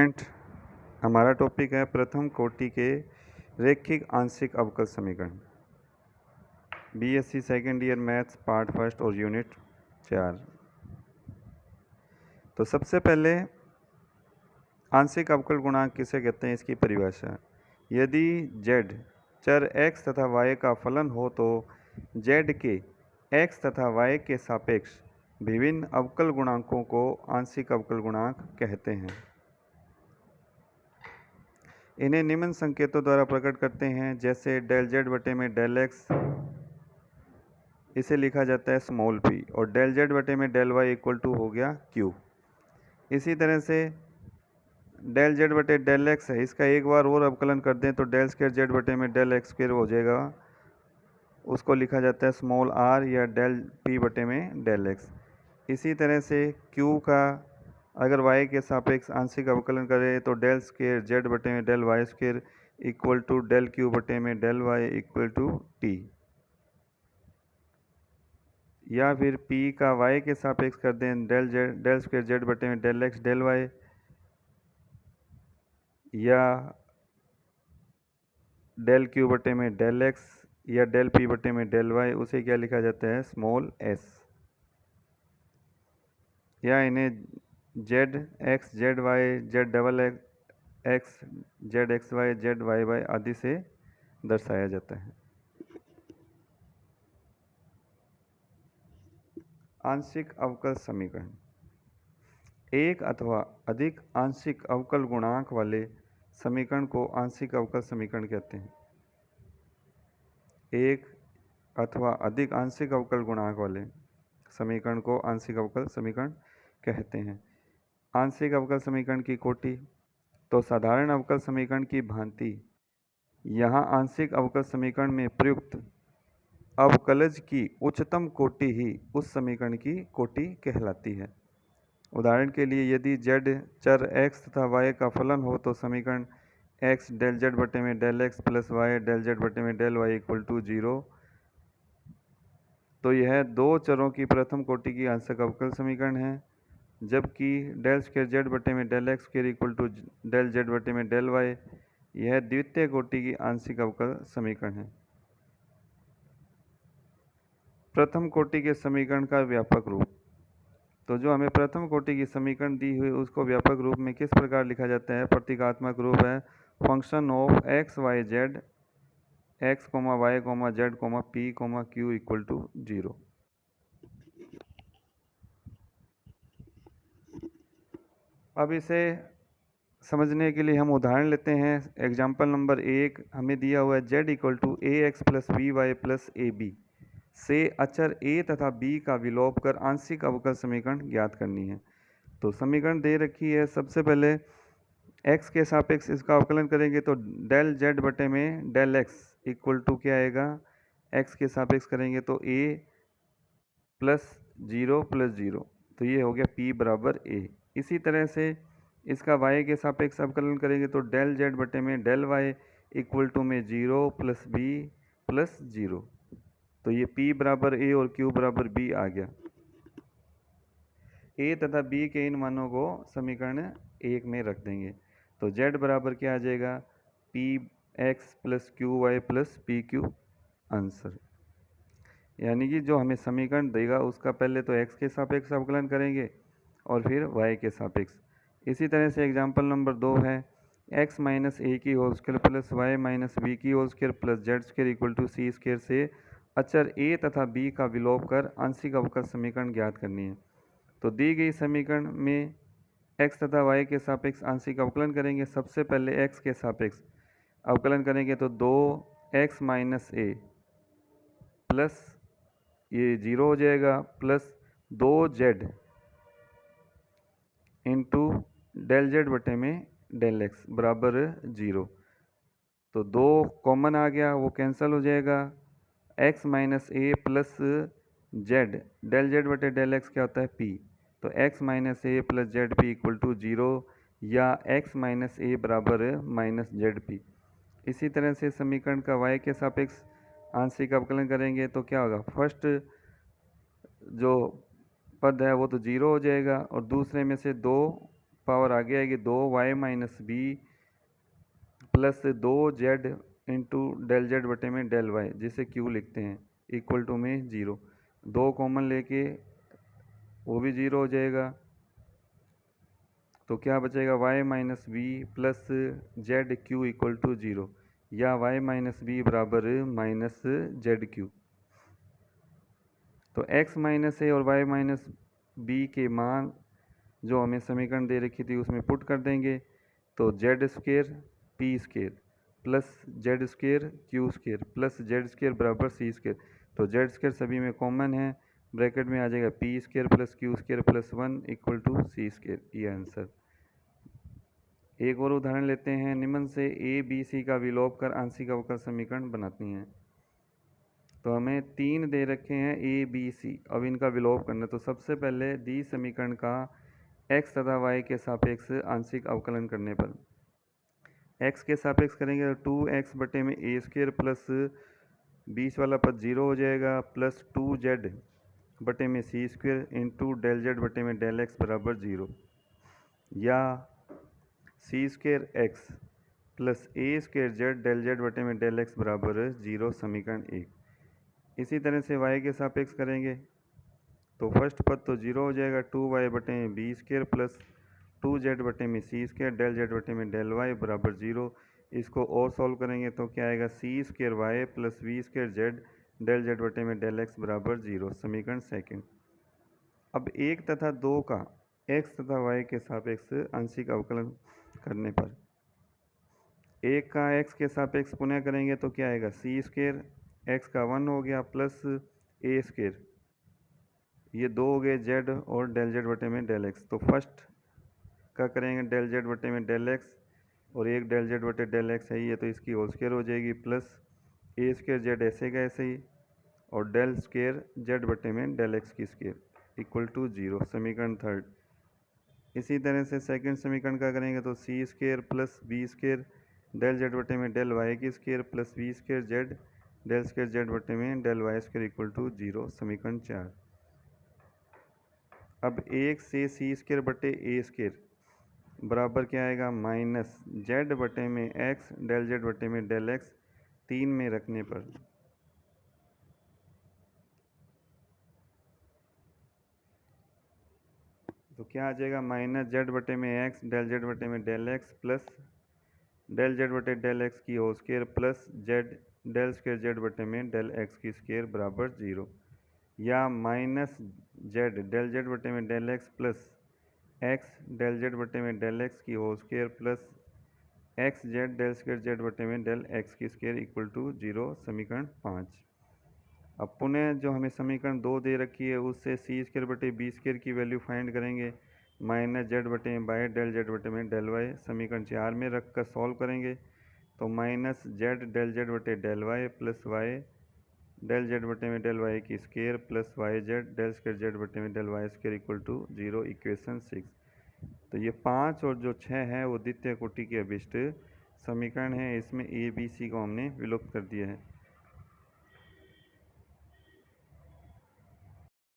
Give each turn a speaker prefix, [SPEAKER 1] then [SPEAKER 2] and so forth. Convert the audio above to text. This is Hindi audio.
[SPEAKER 1] स्टूडेंट, हमारा टॉपिक है प्रथम कोटि के रैखिक आंशिक अवकल समीकरण। BSc second year maths part first और यूनिट 4। तो सबसे पहले आंशिक अवकल गुणांक किसे कहते हैं, इसकी परिभाषा। यदि z चर x तथा y का फलन हो तो z के x तथा y के सापेक्ष विभिन्न अवकल गुणांकों को आंशिक अवकल गुणांक कहते हैं। इन्हें निम्न संकेतों द्वारा प्रकट करते हैं, जैसे डेल जेड बटे में डेल एक्स, इसे लिखा जाता है स्मॉल p, और डेल जेड बटे में डेल वाई इक्वल टू हो गया q। इसी तरह से डेल जेड बटे डेल एक्स है, इसका एक बार और अवकलन कर दें तो डेल स्क्वायर जेड बटे में डेल एक्स स्क्वायर हो जाएगा, उसको लिखा जाता है स्मॉल r, या डेल p बटे में डेल एक्स। इसी तरह से q का अगर y के सापेक्ष आंशिक अवकलन करें तो डेल स्क्वायर जेड बटे में del Y square equal to del Q बटे में del Y equal to T. या फिर p का y के सापेक्ष कर दें डेल स्क्वायर जेड बटे में डेल एक्स डेल वाई, या डेल क्यू बटे में डेल एक्स, या डेल p बटे में डेल वाई, उसे क्या लिखा जाता है स्मॉल s। या इन्हें Z X Z Y Z double X Z X Y Z Y Y आदि से दर्शाया जाता है। आंशिक अवकल समीकरण। एक अथवा अधिक आंशिक अवकल गुणांक वाले समीकरण को आंशिक अवकल समीकरण कहते हैं। एक अथवा अधिक आंशिक अवकल गुणांक वाले समीकरण को आंशिक अवकल समीकरण कहते हैं। आंशिक अवकल समीकरण की कोटि। तो साधारण अवकल समीकरण की भांति यहाँ आंशिक अवकल समीकरण में प्रयुक्त अवकलज की उच्चतम कोटि ही उस समीकरण की कोटि कहलाती है। उदाहरण के लिए, यदि z चर x तथा y का फलन हो तो समीकरण x डेल z बटे में del X plus Y del z बटे में डेल वाई इक्वल टू 0। तो यह दो चरों की प्रथम कोटि की आंशिक अवकल समीकरण है, जबकि डेल स्क्वायर जेड बटे में del X square equal to del Z बटे में डेल वाई यह द्वितीय कोटि की आंशिक अवकल समीकरण है। प्रथम कोटि के समीकरण का व्यापक रूप। तो जो हमें प्रथम कोटि की समीकरण दी हुई उसको व्यापक रूप में किस प्रकार लिखा जाता है। प्रतीकात्मक रूप है function of X Y Z X comma Y comma Z comma P comma Q equal to 0। अब इसे समझने के लिए हम उदाहरण लेते हैं। एग्जाम्पल नंबर 1 हमें दिया हुआ है z equal to A X plus B Y plus A B से अचर a तथा b का विलोप कर आंशिक अवकल समीकरण ज्ञात करनी है। तो समीकरण दे रखी है। सबसे पहले x के सापेक्ष इसका अवकलन करेंगे तो डेल z बटे में डेल x इक्वल टू क्या आएगा, x के सापेक्ष करेंगे तो a प्लस 0 प्लस 0, तो ये हो गया p बराबर a। इसी तरह से इसका y के सापेक्ष अवकलन करेंगे तो डेल z बटे में डेल y इक्वल टू में 0 प्लस b प्लस 0, तो ये p बराबर a और q बराबर b आ गया। a तथा b के इन मानों को समीकरण 1 में रख देंगे तो z बराबर क्या आ जाएगा, p x plus Q Y plus P Q answer. यानी कि जो हमें समीकरण देगा उसका पहले तो x के सापेक्ष अवकलन करेंगे और फिर y के सापेक्ष। इसी तरह से एग्जाम्पल नंबर 2 है x माइनस ए की whole square plus Y minus B की whole square plus Z square equal to C square से अचर a तथा b का विलोप कर आंशिक अवकल समीकरण ज्ञात करनी है। तो दी गई समीकरण में x तथा y के सापेक्ष आंशिक अवकलन करेंगे। सबसे पहले x के सापेक्ष अवकलन करेंगे तो 2x माइनस ए प्लस ये 0 हो जाएगा plus 2z into del Z बटे में डेल एक्स बराबर 0। तो 2 कॉमन आ गया, वो कैंसिल हो जाएगा। x minus A plus Z del Z बटे डेल एक्स क्या होता है p, तो x minus A plus Z P equal to 0, या x माइनस ए बराबर माइनस जेड पी। इसी तरह से समीकरण का y के सापेक्ष आंशिक अवकलन करेंगे तो क्या होगा, फर्स्ट जो पद है वो तो 0 हो जाएगा और दूसरे में से 2 पावर आगे आएगी 2y minus B plus 2z into del Z बटे में डेल वाई, जिसे क्यू लिखते हैं, इक्वल टू में 0। 2 कॉमन लेके वो भी 0 हो जाएगा, तो क्या बचेगा y minus B plus Z Q equal to 0, या y माइनस बी बराबर माइनस जेड क्यू। तो x माइनस ए और y माइनस बी के मान जो हमें समीकरण दे रखी थी उसमें पुट कर देंगे, तो Z square P square plus Z square Q square plus Z square बराबर सी स्क्वेयर। तो जेड स्क्वेयर सभी में कॉमन है, ब्रैकेट में आ जाएगा P square plus Q square plus 1 equal to C square, ये आंसर। एक और उदाहरण लेते हैं, निम्न से ए बी सी का विलोप कर आंशिक अवकल समीकरण बनाती हैं। तो हमें 3 दे रखे हैं ए बी सी, अब इनका विलोप करना। तो सबसे पहले दी समीकरण का x तथा y के सापेक्ष आंशिक अवकलन करने पर x के सापेक्ष करेंगे तो 2x बटे में ए स्क्वेयर प्लस बीच वाला पद 0 हो जाएगा, प्लस 2z बटे में C square into del Z बटे में डेल एक्स बराबर 0, या सी स्क्वेयर एक्स प्लस ए स्क्वेयर जेड डेल जेड बटे में डेल एक्स बराबर 0, समीकरण 1। इसी तरह से y के सापेक्ष करेंगे तो फर्स्ट पद तो 0 हो जाएगा, 2y बटे में बी स्क्वेयर प्लस 2z बटे में सी स्क्वेयर डेल जेड बटे में डेल वाई बराबर 0। इसको और सॉल्व करेंगे तो क्या आएगा, C square Y plus V square Z del Z बटे में डेल एक्स बराबर 0, समीकरण 2। अब 1 तथा 2 का x तथा y के सापेक्ष आंशिक अवकलन करने पर 1 का x के सापेक्ष पुनः करेंगे तो क्या आएगा, सी स्क्वेयर एक्स का 1 हो गया प्लस ए स्क्वेयर, ये 2 हो गए जेड और डेल जेड बटे में डेल एक्स। तो फर्स्ट का करेंगे डेल जेड बटे में डेल एक्स, और एक डेल जेड बटे डेल एक्स है ये, तो इसकी होल स्क्वायर हो जाएगी, प्लस ए स्क्वायर जेड ऐसे का ऐसे ही, और डेल स्क्वायर जेड बटे में डेल एक्स की स्क्वायर इक्वल टू 0, समीकरण 3। इसी तरह से सेकंड समीकरण का करेंगे तो C square plus B square del Z बटे में डेल वाई की square plus V square Z del square Z बटे में del Y square equal to 0, समीकरण 4। अब 1 से सी स्क्वायर बटे ए स्क्वायर बराबर क्या आएगा, माइनस जेड बटे में एक्स डेल जेड बटे में डेल एक्स 3 में रखने पर तो क्या आ जाएगा, माइनस जेड बटे में एक्स डेल जेड बटे में del X plus del Z बटे डेल एक्स की whole square plus Z del square Z बटे में डेल एक्स की स्क्वायर बराबर 0, या माइनस जेड डेल जेड बटे में del X plus X del Z बटे में डेल एक्स की whole square plus X Z del square Z बटे में डेल एक्स की स्क्वायर इक्वल टू 0, समीकरण 5। अब पुनः जो हमें समीकरण 2 दे रखी है उससे सी स्क्वायर बटे बी स्क्वायर की वैल्यू फाइंड करेंगे, माइनस जेड बटे में बाई डेल जेड बटे में डेल वाई, समीकरण 4 में रख कर सॉल्व करेंगे तो माइनस जेड डेल जेड बटे del Y plus Y del Z बटे में डेल वाई की square plus Y Z del square Z बटे में del Y square equal to 0, equation 6। तो ये 5 और जो 6 है वो द्वितीय कोटि के अभिष्ट समीकरण है, इसमें ए बी सी को हमने विलुप्त कर दिया है।